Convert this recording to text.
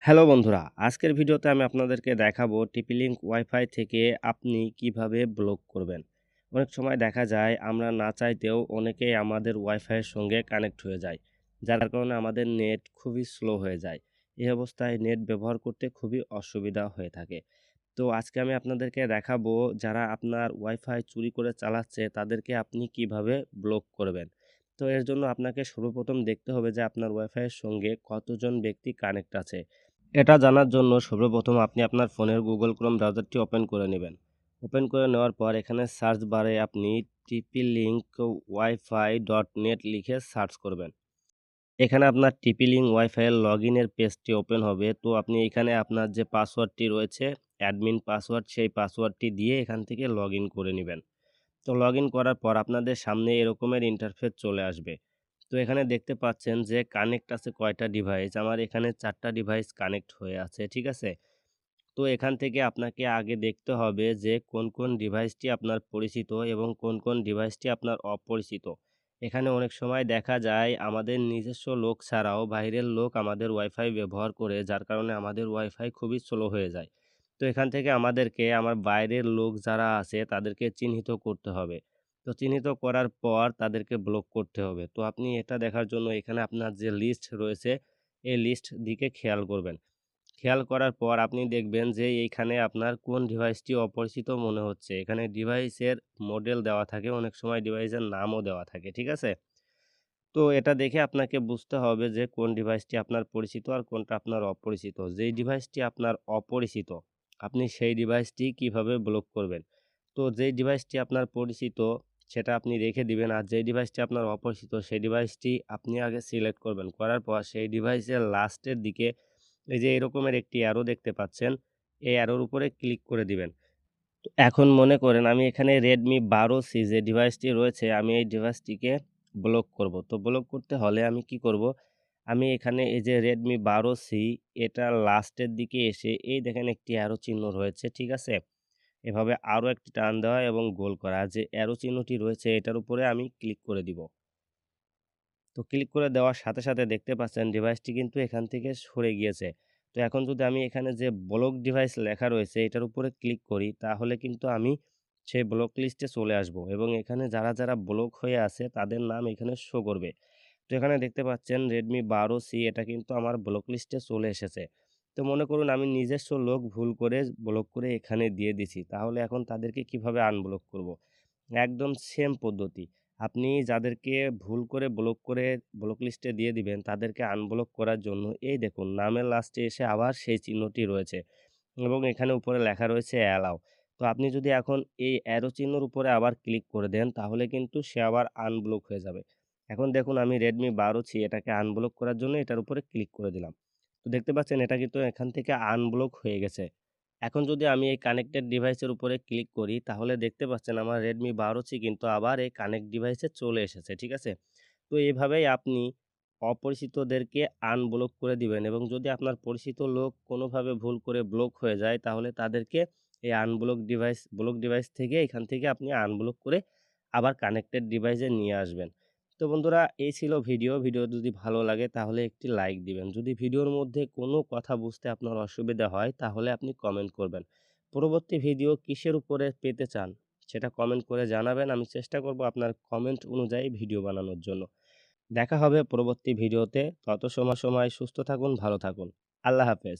Hello বন্ধুরা, আজকের ভিডিওতে আমি আপনাদেরকে দেখাবো টিপি-লিঙ্ক ওয়াইফাই থেকে আপনি কিভাবে ব্লক করবেন। অনেক সময় দেখা যায় আমরা না চাইতেও অনেকেই আমাদের ওয়াইফাইয়ের সঙ্গে কানেক্ট হয়ে যায়। যার কারণে আমাদের নেট খুবই স্লো হয়ে যায়। এই অবস্থায় নেট ব্যবহার করতে খুবই অসুবিধা হয়ে থাকে। তো আজকে আমি আপনাদেরকে দেখাবো যারা আপনার ওয়াইফাই চুরি করে চালাচ্ছে তাদেরকে আপনি কিভাবে ব্লক করবেন। তো এর জন্য আপনাকে সর্বপ্রথম দেখতে হবে যে আপনার ওয়াইফাইয়ের সঙ্গে কতজন ব্যক্তি কানেক্ট আছে। এটা জানার জন্য সর্বপ্রথম আপনি আপনার ফোনের গুগল ক্রোম ব্রাউজারটি ওপেন করে নেবেন। ওপেন করে নেওয়ার পর এখানে সার্চ বারে আপনি টিপি-লিঙ্ক ওয়াইফাই ডট নেট লিখে সার্চ করবেন। এখানে আপনার টিপি-লিঙ্ক ওয়াইফাইয়ের লগইনের পেজটি ওপেন হবে। তো আপনি এখানে আপনার যে পাসওয়ার্ডটি রয়েছে অ্যাডমিন পাসওয়ার্ড, সেই পাসওয়ার্ডটি দিয়ে এখান থেকে লগইন করে নিবেন। তো লগইন করার পর আপনাদের সামনে এরকমের ইন্টারফেস চলে আসবে। তো এখানে দেখতে পাচ্ছেন যে কানেক্ট আছে কয়টা ডিভাইস। আমার এখানে ৪ টা ডিভাইস কানেক্ট হয়ে আছে। ঠিক আছে? তো এখান থেকে আপনাকে আগে দেখতে হবে যে কোন ডিভাইসটি আপনার পরিচিত এবং কোন ডিভাইসটি আপনার অপরিচিত। এখানে অনেক সময় দেখা যায় আমাদের নিজস্ব লোক ছাড়াও বাইরের লোক আমাদের ওয়াইফাই ব্যবহার করে, যার কারণে আমাদের ওয়াইফাই খুবই স্লো হয়ে যায়। তো এখান থেকে আমাদেরকে আমার বাইরের লোক যারা আছে তাদেরকে চিহ্নিত করতে হবে। তো চিহ্নিত করার পর তাদেরকে ব্লক করতে হবে। তো আপনি এটা দেখার জন্য এখানে আপনার যে লিস্ট রয়েছে এই লিস্ট দিকে খেয়াল করবেন। খেয়াল করার পর আপনি দেখবেন যে এইখানে আপনার কোন ডিভাইসটি অপরিচিত মনে হচ্ছে। এখানে ডিভাইসের মডেল দেওয়া থাকে, অনেক সময় ডিভাইসের নামও দেওয়া থাকে। ঠিক আছে? তো এটা দেখে আপনাকে বুঝতে হবে যে কোন ডিভাইসটি আপনার পরিচিত আর কোনটা আপনার অপরিচিত। যেই ডিভাইসটি আপনার অপরিচিত, আপনি সেই ডিভাইসটি কিভাবে ব্লক করবেন। তো যেই ডিভাইসটি আপনার পরিচিত সেটা আপনি রেখে দিবেন। আর যেই ডিভাইসটি আপনার অপরিচিত সেই ডিভাইসটি আপনি আগে সিলেক্ট করবেন। করার পর সেই ডিভাইসের লাস্টের দিকে এই যে এরকমের একটি অ্যারো দেখতে পাচ্ছেন, এই অ্যারোর উপরে ক্লিক করে দিবেন। তো এখন মনে করেন আমি এখানে Redmi 12C যে ডিভাইসটি রয়েছে আমি এই ডিভাইসটিকে ব্লক করব। তো ব্লক করতে হলে আমি কি করব? আমি এখানে এই যে Redmi 12C এটা লাস্টের দিকে এসে এই দেখেন একটি অ্যারো চিহ্ন রয়েছে, ঠিক আছে? এভাবে আরো একটি টান দেওয়া এবং গোল করা। যে অ্যারো চিহ্নটি রয়েছে এটার উপরে আমি ক্লিক করে দিব। তো ক্লিক করে দেওয়ার সাথে দেখতে পাচ্ছেন ডিভাইসটি কিন্তু এখান থেকে সরে গিয়েছে। তো এখন যদি আমি এখানে যে ব্লক ডিভাইস লেখা রয়েছে এটার উপরে ক্লিক করি তাহলে কিন্তু আমি সেই ব্লক লিস্টে চলে আসবো এবং এখানে যারা ব্লক হয়ে আছে তাদের নাম এখানে শো করবে। তো এখানে দেখতে পাচ্ছেন Redmi 12C এটা কিন্তু আমার ব্লক লিস্টে চলে এসেছে। তো মনে করুন আমি নিজস্ব লোক ভুল করে ব্লক করে এখানে দিয়ে দিছি। তাহলে এখন তাদেরকে কিভাবে আনব্লক করব? একদম সেম পদ্ধতি। আপনি যাদেরকে ভুল করে ব্লক করে ব্লক লিস্টে দিয়ে দিবেন, তাদেরকে আনব্লক করার জন্য এই দেখুন নামের লাস্টে এসে আবার সেই চিহ্নটি রয়েছে এবং এখানে উপরে লেখা রয়েছে অ্যালাও। তো আপনি যদি এখন এই অ্যারো চিহ্নর উপরে আবার ক্লিক করে দেন, তাহলে কিন্তু সে আবার আনব্লক হয়ে যাবে। এখন দেখুন আমি Redmi 12C এটাকে আনব্লক করার জন্য এটার উপরে ক্লিক করে দিলাম। তো দেখতে পাচ্ছেন এটা কিন্তু এখান থেকে আনব্লক হয়ে গেছে। এখন যদি আমি এই কানেক্টেড ডিভাইসের উপরে ক্লিক করি তাহলে দেখতে পাচ্ছেন আমার Redmi 12C কিন্তু আবার এই কানেক্ট ডিভাইসে চলে এসেছে। ঠিক আছে? তো এভাবেই আপনি অপরিচিতদেরকে আনব্লক করে দিবেন এবং যদি আপনার পরিচিত লোক কোনোভাবে ভুল করে ব্লক হয়ে যায় তাহলে তাদেরকে এই ব্লক ডিভাইস থেকে এখান থেকে আপনি আনব্লক করে আবার কানেক্টেড ডিভাইসে নিয়ে আসবেন। তো বন্ধুরা এই ছিল ভিডিও যদি ভালো লাগে তাহলে একটি লাইক দিবেন। যদি ভিডিওর মধ্যে কোনো কথা বুঝতে আপনার অসুবিধা হয় তাহলে আপনি কমেন্ট করবেন। পরবর্তী ভিডিও কিসের উপরে পেতে চান সেটা কমেন্ট করে জানাবেন। আমি চেষ্টা করব আপনার কমেন্ট অনুযায়ী ভিডিও বানানোর জন্য। দেখা হবে পরবর্তী ভিডিওতে। তত সময় সুস্থ থাকুন, ভালো থাকুন। আল্লাহ হাফেজ।